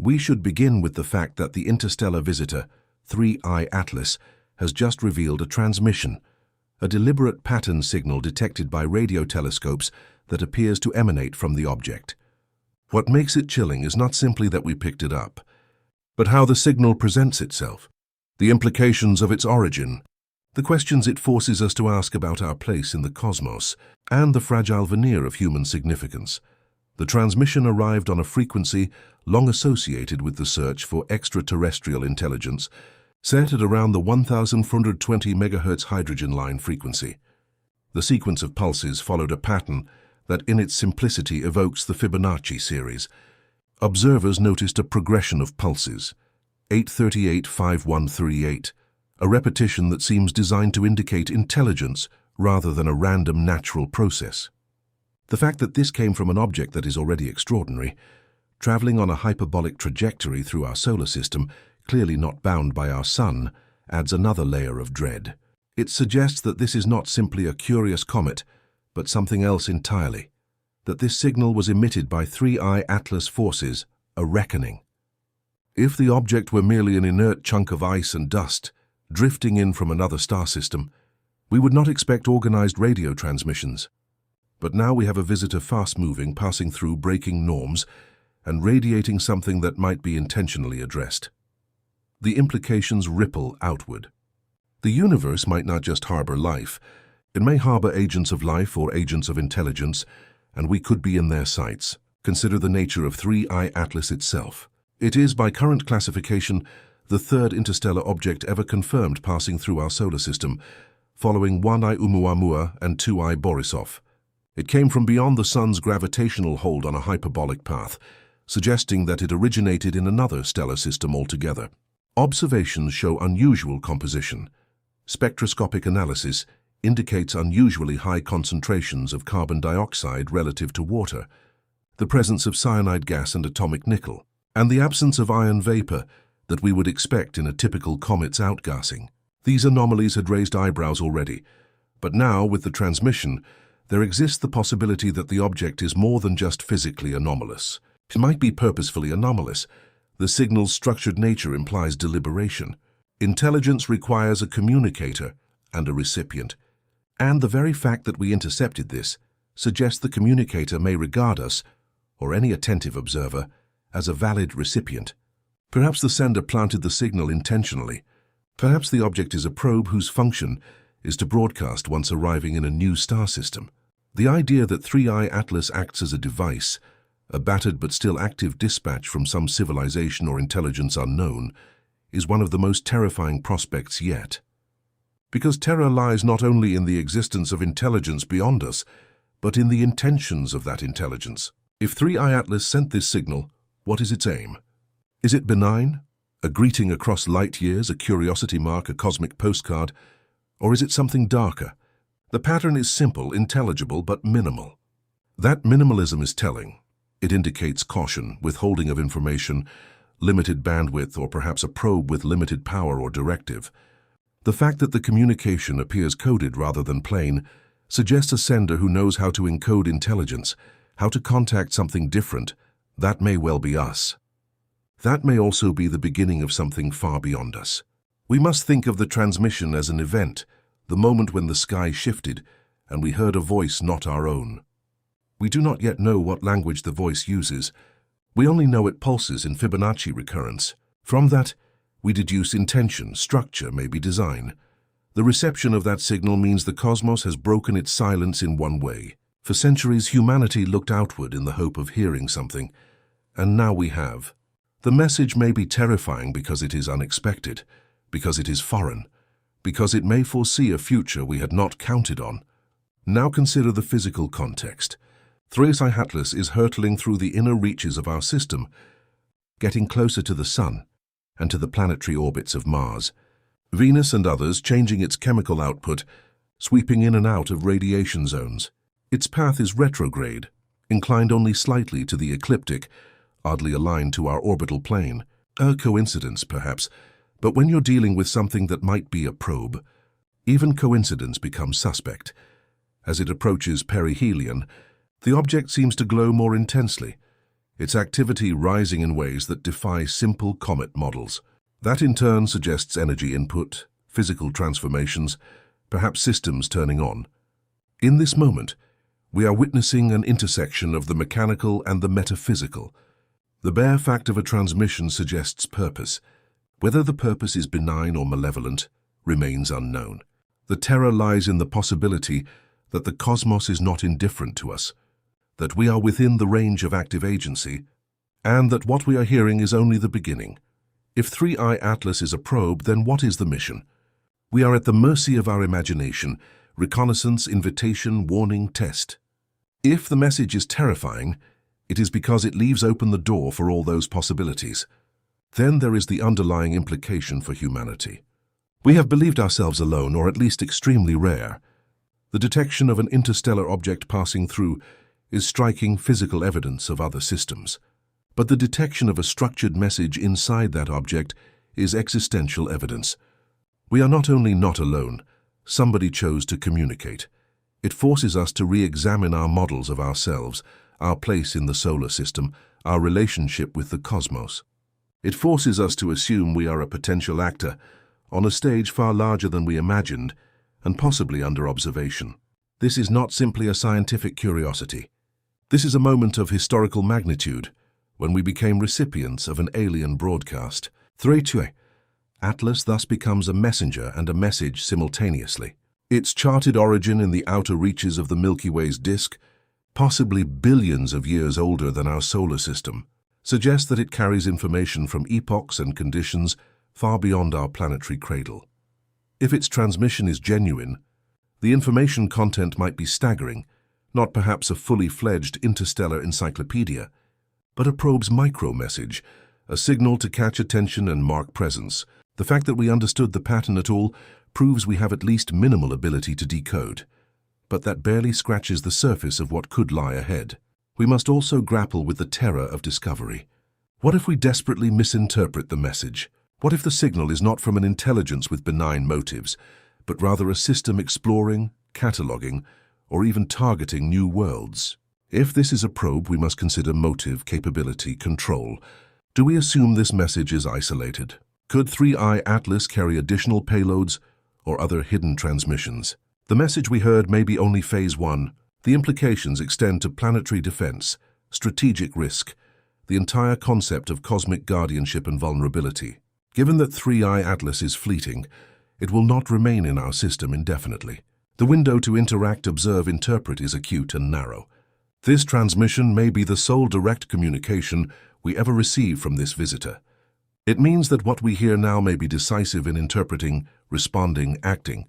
We should begin with the fact that the interstellar visitor, 3I Atlas, has just revealed a transmission, a deliberate pattern signal detected by radio telescopes that appears to emanate from the object. What makes it chilling is not simply that we picked it up, but how the signal presents itself, the implications of its origin, the questions it forces us to ask about our place in the cosmos, and the fragile veneer of human significance. The transmission arrived on a frequency long associated with the search for extraterrestrial intelligence, set at around the 1420 MHz hydrogen line frequency. The sequence of pulses followed a pattern that in its simplicity evokes the Fibonacci series. Observers noticed a progression of pulses, 838-5138, a repetition that seems designed to indicate intelligence rather than a random natural process. The fact that this came from an object that is already extraordinary, traveling on a hyperbolic trajectory through our solar system, clearly not bound by our sun, adds another layer of dread. It suggests that this is not simply a curious comet, but something else entirely, that this signal was emitted by 3I Atlas forces, a reckoning. If the object were merely an inert chunk of ice and dust, drifting in from another star system, we would not expect organized radio transmissions. But now we have a visitor fast-moving, passing through breaking norms, and radiating something that might be intentionally addressed. The implications ripple outward. The universe might not just harbor life. It may harbor agents of life or agents of intelligence, and we could be in their sights. Consider the nature of 3I Atlas itself. It is, by current classification, the third interstellar object ever confirmed passing through our solar system, following 1I Oumuamua and 2I Borisov. It came from beyond the Sun's gravitational hold on a hyperbolic path, suggesting that it originated in another stellar system altogether. Observations show unusual composition. Spectroscopic analysis indicates unusually high concentrations of carbon dioxide relative to water, the presence of cyanide gas and atomic nickel, and the absence of iron vapor that we would expect in a typical comet's outgassing. These anomalies had raised eyebrows already, but now, with the transmission, there exists the possibility that the object is more than just physically anomalous. It might be purposefully anomalous. The signal's structured nature implies deliberation. Intelligence requires a communicator and a recipient, and the very fact that we intercepted this suggests the communicator may regard us, or any attentive observer, as a valid recipient. Perhaps the sender planted the signal intentionally. Perhaps the object is a probe whose function is to broadcast once arriving in a new star system. The idea that 3I Atlas acts as a device, a battered but still active dispatch from some civilization or intelligence unknown, is one of the most terrifying prospects yet. Because terror lies not only in the existence of intelligence beyond us, but in the intentions of that intelligence. If 3I Atlas sent this signal, what is its aim? Is it benign? A greeting across light years, a curiosity mark, a cosmic postcard? Or is it something darker? The pattern is simple, intelligible, but minimal. That minimalism is telling. It indicates caution, withholding of information, limited bandwidth, or perhaps a probe with limited power or directive. The fact that the communication appears coded rather than plain suggests a sender who knows how to encode intelligence, how to contact something different. That may well be us. That may also be the beginning of something far beyond us. We must think of the transmission as an event, the moment when the sky shifted and we heard a voice not our own. We do not yet know what language the voice uses. We only know it pulses in Fibonacci recurrence. From that, we deduce intention, structure, maybe design. The reception of that signal means the cosmos has broken its silence in one way. For centuries, humanity looked outward in the hope of hearing something, and now we have. The message may be terrifying because it is unexpected, because it is foreign, because it may foresee a future we had not counted on. Now consider the physical context. 3I Atlas is hurtling through the inner reaches of our system, getting closer to the Sun and to the planetary orbits of Mars, Venus and others, changing its chemical output, sweeping in and out of radiation zones. Its path is retrograde, inclined only slightly to the ecliptic, oddly aligned to our orbital plane. A coincidence, perhaps, but when you're dealing with something that might be a probe, even coincidence becomes suspect. As it approaches perihelion, the object seems to glow more intensely. its activity rising in ways that defy simple comet models. That in turn suggests energy input, physical transformations, perhaps systems turning on. In this moment, we are witnessing an intersection of the mechanical and the metaphysical. The bare fact of a transmission suggests purpose. Whether the purpose is benign or malevolent remains unknown. The terror lies in the possibility that the cosmos is not indifferent to us, that we are within the range of active agency, and that what we are hearing is only the beginning. If 3I Atlas is a probe, then what is the mission? We are at the mercy of our imagination, reconnaissance, invitation, warning, test. If the message is terrifying, it is because it leaves open the door for all those possibilities. Then there is the underlying implication for humanity. We have believed ourselves alone, or at least extremely rare. The detection of an interstellar object passing through is striking physical evidence of other systems. But the detection of a structured message inside that object is existential evidence. We are not only not alone, somebody chose to communicate. It forces us to re-examine our models of ourselves, our place in the solar system, our relationship with the cosmos. It forces us to assume we are a potential actor, on a stage far larger than we imagined, and possibly under observation. This is not simply a scientific curiosity. This is a moment of historical magnitude, when we became recipients of an alien broadcast. 3I Atlas thus becomes a messenger and a message simultaneously. Its charted origin in the outer reaches of the Milky Way's disk, possibly billions of years older than our solar system, suggests that it carries information from epochs and conditions far beyond our planetary cradle. If its transmission is genuine, the information content might be staggering, not perhaps a fully fledged interstellar encyclopedia, but a probe's micro-message, a signal to catch attention and mark presence. The fact that we understood the pattern at all proves we have at least minimal ability to decode, but that barely scratches the surface of what could lie ahead. We must also grapple with the terror of discovery. What if we desperately misinterpret the message? What if the signal is not from an intelligence with benign motives, but rather a system exploring, cataloging, or even targeting new worlds? If this is a probe, we must consider motive, capability, control. Do we assume this message is isolated? Could 3I Atlas carry additional payloads or other hidden transmissions? The message we heard may be only phase 1. The implications extend to planetary defense, strategic risk, the entire concept of cosmic guardianship and vulnerability. Given that 3I Atlas is fleeting, it will not remain in our system indefinitely. The window to interact, observe, interpret is acute and narrow. This transmission may be the sole direct communication we ever receive from this visitor. It means that what we hear now may be decisive in interpreting, responding, acting,